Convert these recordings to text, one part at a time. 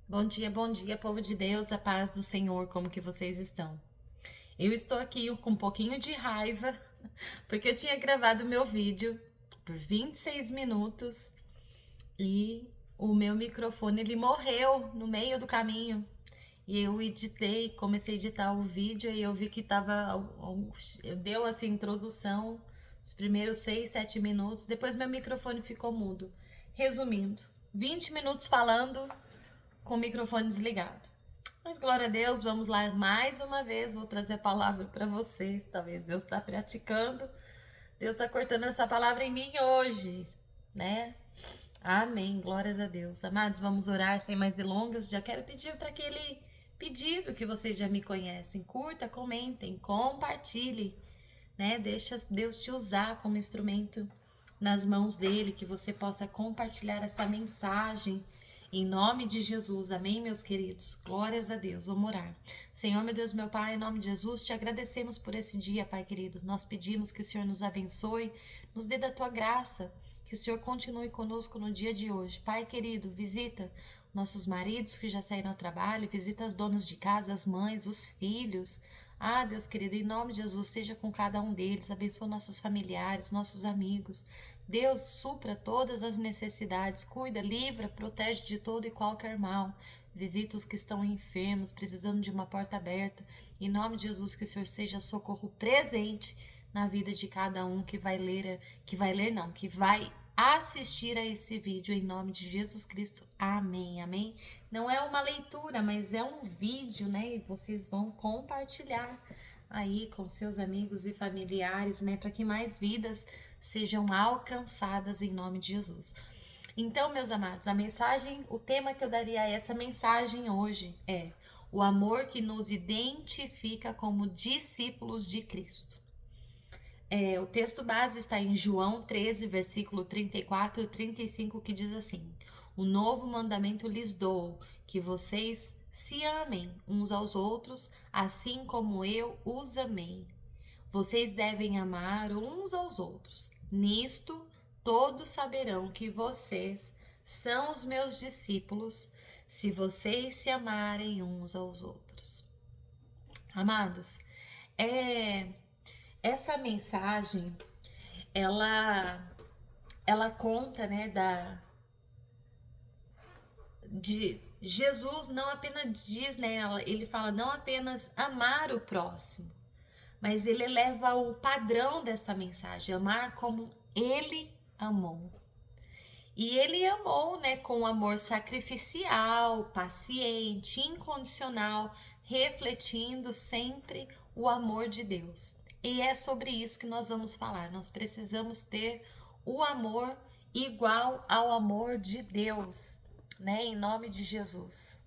Bom dia, povo de Deus, a paz do Senhor, como que vocês estão? Eu estou aqui com um pouquinho de raiva, porque eu tinha gravado meu vídeo por 26 minutos e o meu microfone ele morreu no meio do caminho. E eu editei, comecei a editar o vídeo e eu vi que eu deu essa introdução, os primeiros 6, 7 minutos, depois meu microfone ficou mudo. Resumindo, 20 minutos falando com o microfone desligado. Mas glória a Deus, vamos lá mais uma vez. Vou trazer a palavra para vocês. Talvez Deus está praticando. Deus está cortando essa palavra em mim hoje, né? Amém. Glórias a Deus. Amados, vamos orar sem mais delongas. Já quero pedir para aquele pedido que vocês já me conhecem. Curta, comentem, compartilhe, né? Deixa Deus te usar como instrumento nas mãos dele, que você possa compartilhar essa mensagem em nome de Jesus. Amém, meus queridos. Glórias a Deus. Vamos orar. Senhor, meu Deus, meu Pai, em nome de Jesus, te agradecemos por esse dia, Pai querido. Nós pedimos que o Senhor nos abençoe, nos dê da tua graça, que o Senhor continue conosco no dia de hoje. Pai querido, visita nossos maridos que já saíram ao trabalho, visita as donas de casa, as mães, os filhos. Ah, Deus querido, em nome de Jesus, seja com cada um deles, abençoa nossos familiares, nossos amigos. Deus, supra todas as necessidades, cuida, livra, protege de todo e qualquer mal. Visita os que estão enfermos, precisando de uma porta aberta. Em nome de Jesus, que o Senhor seja socorro presente na vida de cada um que vai assistir a esse vídeo, em nome de Jesus Cristo. Amém, amém. Não é uma leitura, mas é um vídeo, né? E vocês vão compartilhar aí com seus amigos e familiares, né? Para que mais vidas sejam alcançadas em nome de Jesus. Então, meus amados, o tema que eu daria a essa mensagem hoje é o amor que nos identifica como discípulos de Cristo. O texto base está em João 13, versículo 34 e 35, que diz assim: O novo mandamento lhes dou, que vocês se amem uns aos outros, assim como eu os amei. Vocês devem amar uns aos outros. Nisto, todos saberão que vocês são os meus discípulos, se vocês se amarem uns aos outros. Amados, é essa mensagem, ela ela conta, né, de Jesus não apenas diz, né, ele fala não apenas amar o próximo, mas ele eleva o padrão dessa mensagem, amar como ele amou. E ele amou, né, com amor sacrificial, paciente, incondicional, refletindo sempre o amor de Deus. E é sobre isso que nós vamos falar. Nós precisamos ter o amor igual ao amor de Deus, né, em nome de Jesus.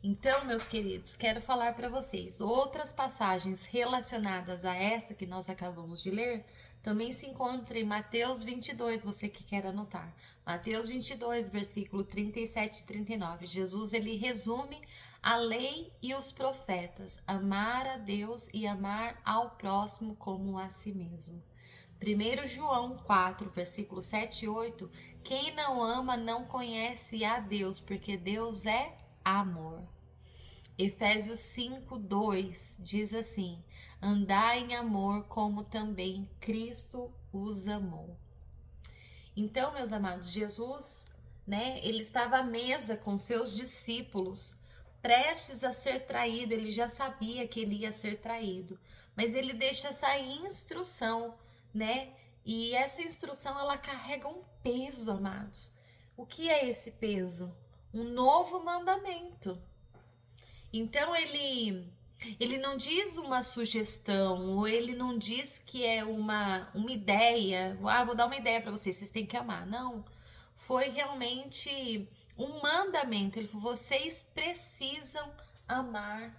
Então, meus queridos, quero falar para vocês outras passagens relacionadas a essa que nós acabamos de ler. Também se encontra em Mateus 22, você que quer anotar. Mateus 22, versículo 37 e 39. Jesus, ele resume a lei e os profetas, amar a Deus e amar ao próximo como a si mesmo. 1 João 4, versículo 7 e 8. Quem não ama não conhece a Deus, porque Deus é amor. Efésios 5, 2 diz assim: andai em amor como também Cristo os amou. Então, meus amados, Jesus, né, ele estava à mesa com seus discípulos, prestes a ser traído, ele já sabia que ele ia ser traído, mas ele deixa essa instrução, né? E essa instrução, ela carrega um peso, amados. O que é esse peso? Um novo mandamento. Então ele não diz uma sugestão, ou ele não diz que é uma ideia. Ah, vou dar uma ideia para vocês, vocês têm que amar. Não. Foi realmente um mandamento. Ele falou: vocês precisam amar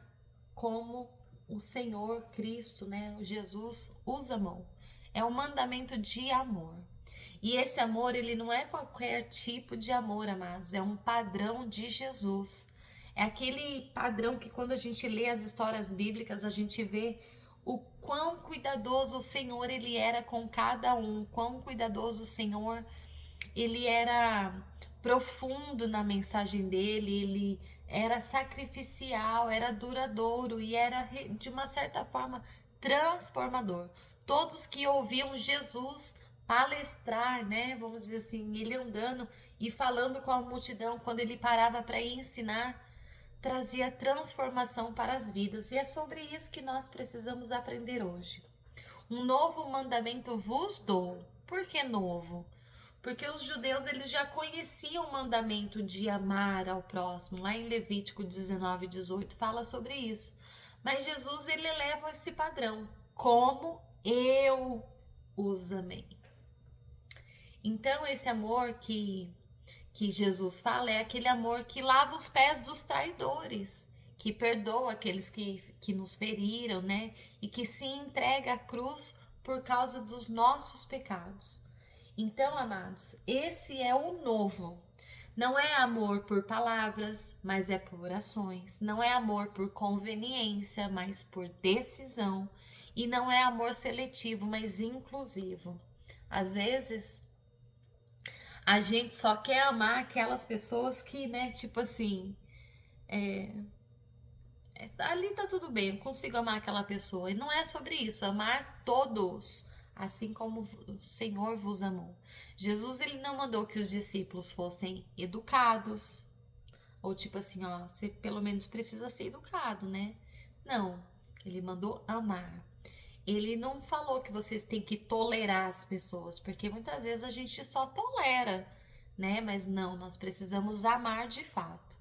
como o Senhor Cristo, né? O Jesus os amou. É um mandamento de amor. E esse amor, ele não é qualquer tipo de amor, amados. É um padrão de Jesus. É aquele padrão que quando a gente lê as histórias bíblicas, a gente vê o quão cuidadoso o Senhor ele era com cada um, quão cuidadoso o Senhor ele era profundo na mensagem dele, ele era sacrificial, era duradouro e era, de uma certa forma, transformador. Todos que ouviam Jesus palestrar, né, vamos dizer assim, ele andando e falando com a multidão, quando ele parava para ensinar, trazia transformação para as vidas. E é sobre isso que nós precisamos aprender hoje. Um novo mandamento vos dou. Por que novo? Porque os judeus, eles já conheciam o mandamento de amar ao próximo. Lá em Levítico 19:18 fala sobre isso. Mas Jesus, ele eleva esse padrão. Como eu os amei. Então, esse amor que Jesus fala é aquele amor que lava os pés dos traidores, que perdoa aqueles que nos feriram, né? E que se entrega à cruz por causa dos nossos pecados. Então, amados, esse é o novo. Não é amor por palavras, mas é por ações. Não é amor por conveniência, mas por decisão. E não é amor seletivo, mas inclusivo. Às vezes, a gente só quer amar aquelas pessoas que, né, tipo assim, ali tá tudo bem, eu consigo amar aquela pessoa. E não é sobre isso, amar todos, assim como o Senhor vos amou. Jesus, ele não mandou que os discípulos fossem educados, ou tipo assim, ó, você pelo menos precisa ser educado, né? Não, ele mandou amar. Ele não falou que vocês têm que tolerar as pessoas, porque muitas vezes a gente só tolera, né? Mas não, nós precisamos amar de fato.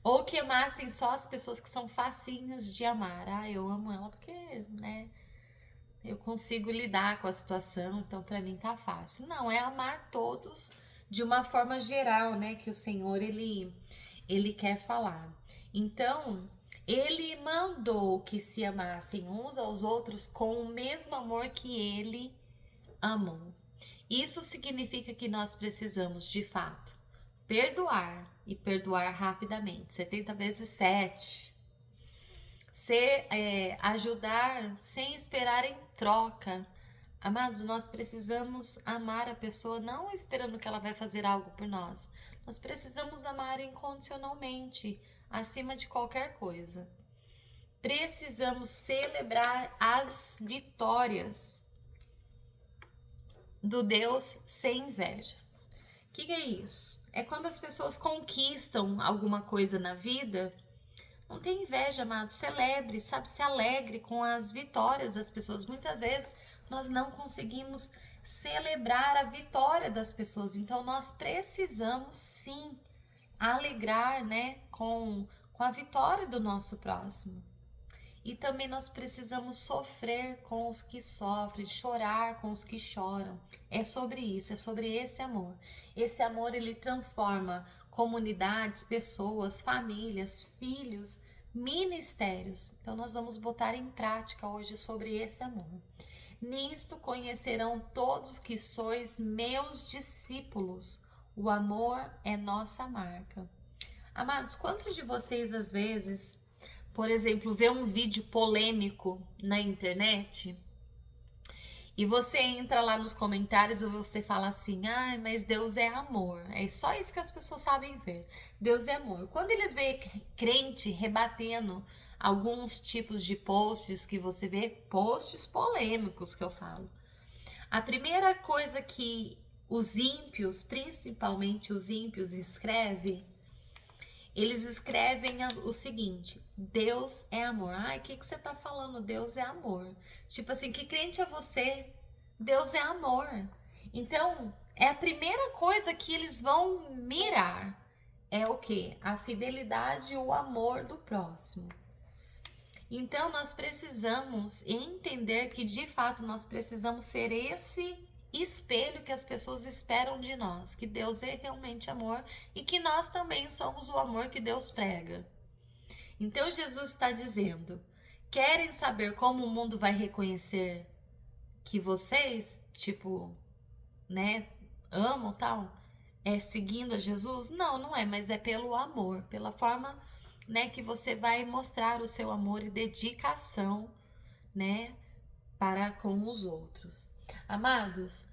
Ou que amassem só as pessoas que são facinhas de amar. Ah, eu amo ela porque, né, eu consigo lidar com a situação, então para mim tá fácil. Não, é amar todos de uma forma geral, né, que o Senhor ele quer falar. Então, ele mandou que se amassem uns aos outros com o mesmo amor que ele amou. Isso significa que nós precisamos, de fato, perdoar e perdoar rapidamente, 70 vezes 7. Ajudar sem esperar em troca. Amados, nós precisamos amar a pessoa não esperando que ela vai fazer algo por nós. Nós precisamos amar incondicionalmente, acima de qualquer coisa. Precisamos celebrar as vitórias do Deus sem inveja. O que é isso? É quando as pessoas conquistam alguma coisa na vida. Não tem inveja, amado. Celebre, sabe? Se alegre com as vitórias das pessoas. Muitas vezes nós não conseguimos celebrar a vitória das pessoas. Então nós precisamos sim alegrar, né, com a vitória do nosso próximo. E também nós precisamos sofrer com os que sofrem, chorar com os que choram. É sobre isso, é sobre esse amor. Esse amor, ele transforma comunidades, pessoas, famílias, filhos, ministérios. Então nós vamos botar em prática hoje sobre esse amor. Nisto conhecerão todos que sois meus discípulos. O amor é nossa marca. Amados, quantos de vocês às vezes, por exemplo, vê um vídeo polêmico na internet e você entra lá nos comentários e você fala assim, ai, mas Deus é amor. É só isso que as pessoas sabem ver. Deus é amor. Quando eles veem crente rebatendo alguns tipos de posts que você vê, posts polêmicos que eu falo, a primeira coisa que os ímpios, principalmente os ímpios, eles escrevem o seguinte: Deus é amor. Ai, o que você tá falando? Deus é amor. Tipo assim, que crente é você? Deus é amor. Então, é a primeira coisa que eles vão mirar. É o quê? A fidelidade e o amor do próximo. Então, nós precisamos entender que, de fato, nós precisamos ser esse espelho que as pessoas esperam de nós, que Deus é realmente amor e que nós também somos o amor que Deus prega. Então Jesus está dizendo: querem saber como o mundo vai reconhecer que vocês, tipo, né, amam tal? É seguindo a Jesus? Não, não é, mas é pelo amor, pela forma, né, que você vai mostrar o seu amor e dedicação, né, para com os outros. Amados,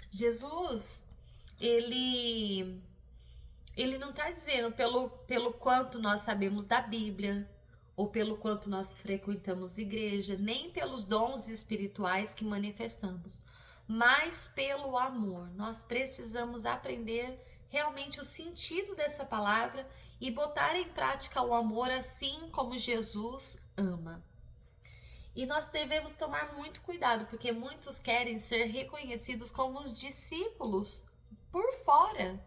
Jesus, ele Ele não está dizendo pelo quanto nós sabemos da Bíblia, ou pelo quanto nós frequentamos igreja, nem pelos dons espirituais que manifestamos, mas pelo amor. Nós precisamos aprender realmente o sentido dessa palavra e botar em prática o amor assim como Jesus ama. E nós devemos tomar muito cuidado, porque muitos querem ser reconhecidos como os discípulos por fora.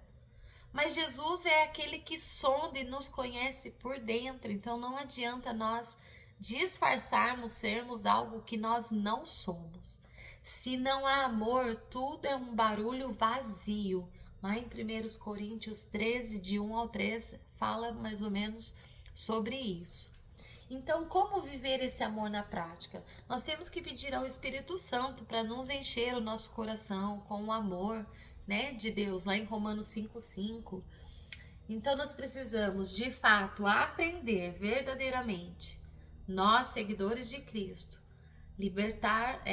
Mas Jesus é aquele que sonda e nos conhece por dentro. Então não adianta nós disfarçarmos sermos algo que nós não somos. Se não há amor, tudo é um barulho vazio. Lá em 1 Coríntios 13, de 1 ao 3, fala mais ou menos sobre isso. Então, como viver esse amor na prática? Nós temos que pedir ao Espírito Santo para nos encher o nosso coração com o amor, né, de Deus, lá em Romanos 5:5. Então, nós precisamos, de fato, aprender verdadeiramente, nós, seguidores de Cristo, liberar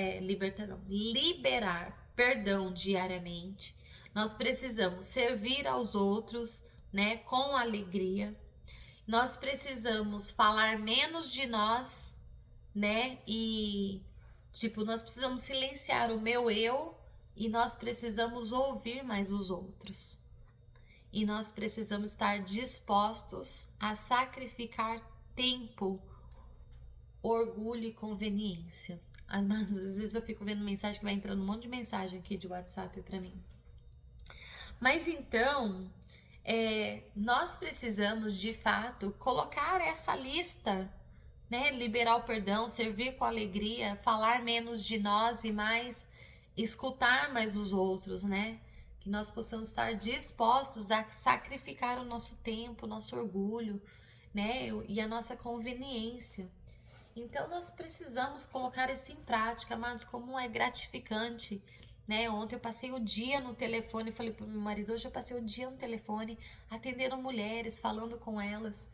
perdão diariamente. Nós precisamos servir aos outros, né, com alegria. Nós precisamos falar menos de nós, né? E, nós precisamos silenciar o meu eu e nós precisamos ouvir mais os outros. E nós precisamos estar dispostos a sacrificar tempo, orgulho e conveniência. Mas às vezes eu fico vendo mensagem que vai entrando um monte de mensagem aqui de WhatsApp pra mim. Mas então, nós precisamos de fato colocar essa lista, né? Liberar o perdão, servir com alegria, falar menos de nós e mais escutar mais os outros, né? Que nós possamos estar dispostos a sacrificar o nosso tempo, o nosso orgulho, né? E a nossa conveniência. Então nós precisamos colocar isso em prática, amados, como é gratificante, né? Ontem eu passei o dia no telefone, falei pro meu marido, hoje eu passei o dia no telefone, atendendo mulheres, falando com elas.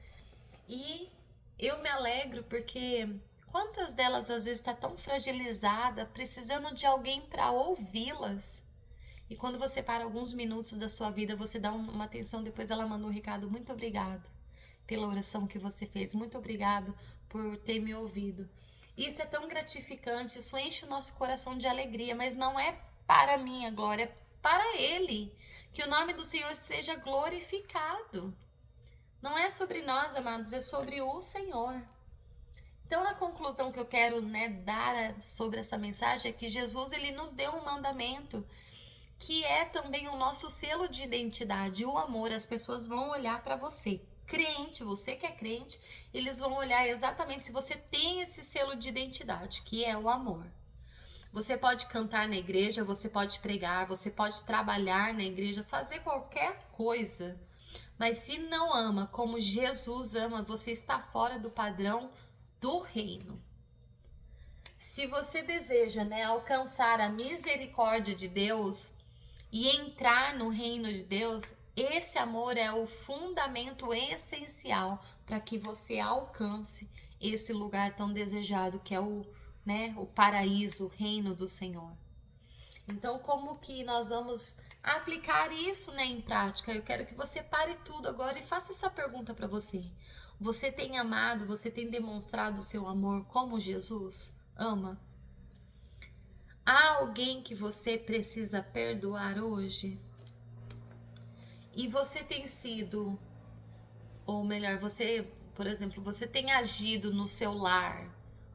E eu me alegro porque quantas delas às vezes está tão fragilizada, precisando de alguém para ouvi-las. E quando você para alguns minutos da sua vida, você dá uma atenção, depois ela manda um recado, muito obrigado pela oração que você fez, muito obrigado por ter me ouvido. Isso é tão gratificante, isso enche o nosso coração de alegria, mas não é para a minha glória, é para Ele. Que o nome do Senhor seja glorificado. Não é sobre nós, amados, é sobre o Senhor. Então, a conclusão que eu quero, né, dar sobre essa mensagem é que Jesus, ele nos deu um mandamento que é também o nosso selo de identidade, o amor. As pessoas vão olhar para você, crente, você que é crente, eles vão olhar exatamente se você tem esse selo de identidade, que é o amor. Você pode cantar na igreja, você pode pregar, você pode trabalhar na igreja, fazer qualquer coisa, mas se não ama como Jesus ama, você está fora do padrão do reino. Se você deseja, né, alcançar a misericórdia de Deus e entrar no reino de Deus, esse amor é o fundamento essencial para que você alcance esse lugar tão desejado que é o paraíso, o reino do Senhor. Então, como que nós vamos aplicar isso, né, em prática? Eu quero que você pare tudo agora e faça essa pergunta para você. Você tem amado, você tem demonstrado o seu amor como Jesus ama? Há alguém que você precisa perdoar hoje? E você tem sido, ou melhor, você, por exemplo, você tem agido no seu lar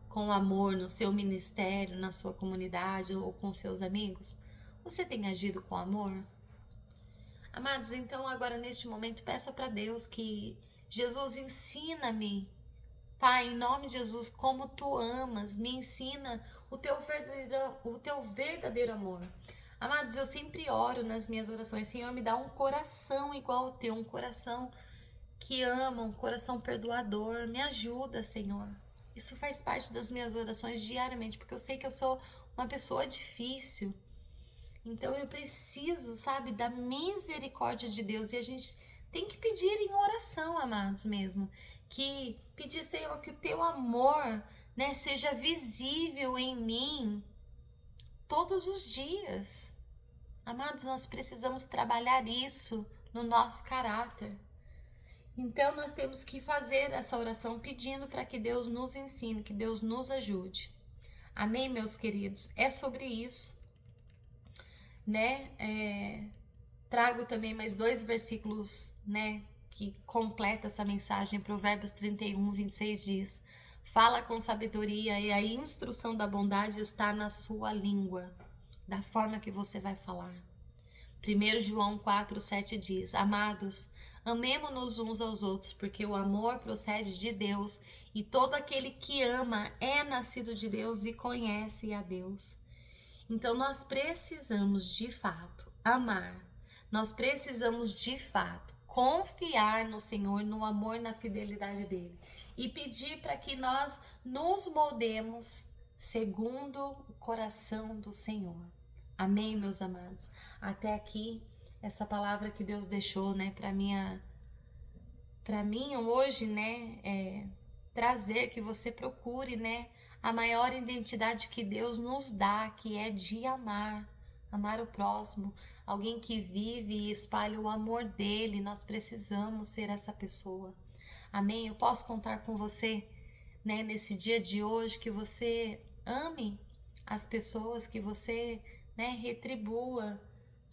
com amor, no seu ministério, na sua comunidade ou com seus amigos? Você tem agido com amor? Amados, então agora neste momento peça para Deus que Jesus ensina-me, Pai, em nome de Jesus, como Tu amas, me ensina o teu verdadeiro amor. Amados, eu sempre oro nas minhas orações, Senhor, me dá um coração igual ao Teu, um coração que ama, um coração perdoador, me ajuda, Senhor. Isso faz parte das minhas orações diariamente, porque eu sei que eu sou uma pessoa difícil. Então eu preciso, sabe, da misericórdia de Deus. E a gente tem que pedir em oração, amados, mesmo. Que pedir, Senhor, que o Teu amor, né, seja visível em mim todos os dias. Amados, nós precisamos trabalhar isso no nosso caráter. Então nós temos que fazer essa oração pedindo para que Deus nos ensine, que Deus nos ajude. Amém, meus queridos? É sobre isso, né? Trago também mais 2 versículos, né, que completa essa mensagem. Provérbios 31, 26 diz: fala com sabedoria e a instrução da bondade está na sua língua, da forma que você vai falar. 1 João 4, 7 diz: amados, amemo-nos uns aos outros, porque o amor procede de Deus, e todo aquele que ama é nascido de Deus e conhece a Deus. Então nós precisamos de fato amar, nós precisamos de fato confiar no Senhor, no amor, na fidelidade dele, e pedir para que nós nos moldemos segundo o coração do Senhor. Amém, meus amados? Até aqui, essa palavra que Deus deixou, né, para mim hoje, né, trazer que você procure, né, a maior identidade que Deus nos dá, que é de amar o próximo, alguém que vive e espalha o amor dele. Nós precisamos ser essa pessoa. Amém? Eu posso contar com você, né, nesse dia de hoje, que você ame as pessoas, que você, né, retribua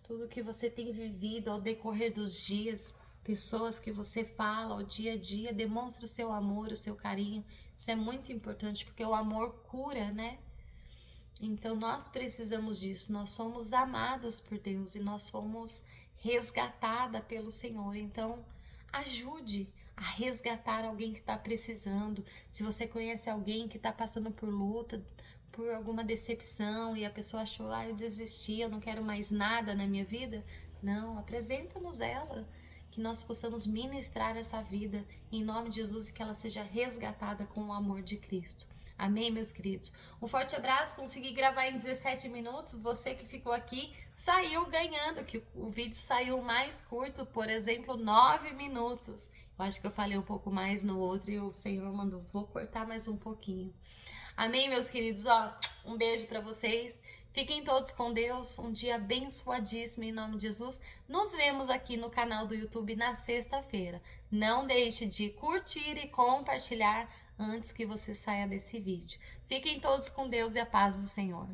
tudo que você tem vivido ao decorrer dos dias, pessoas que você fala ao dia a dia, demonstra o seu amor, o seu carinho. Isso é muito importante, porque o amor cura, né? Então nós precisamos disso, nós somos amados por Deus e nós somos resgatada pelo Senhor. Então ajude a resgatar alguém que está precisando. Se você conhece alguém que está passando por luta, por alguma decepção, e a pessoa achou: eu desisti, eu não quero mais nada na minha vida. Não, apresenta-nos ela, que nós possamos ministrar essa vida em nome de Jesus, e que ela seja resgatada com o amor de Cristo. Amém, meus queridos? Um forte abraço. Consegui gravar em 17 minutos. Você que ficou aqui saiu ganhando, que o vídeo saiu mais curto, por exemplo, 9 minutos. Eu acho que eu falei um pouco mais no outro e o Senhor mandou: vou cortar mais um pouquinho. Amém, meus queridos? Um beijo para vocês. Fiquem todos com Deus. Um dia abençoadíssimo em nome de Jesus. Nos vemos aqui no canal do YouTube na sexta-feira. Não deixe de curtir e compartilhar antes que você saia desse vídeo. Fiquem todos com Deus e a paz do Senhor.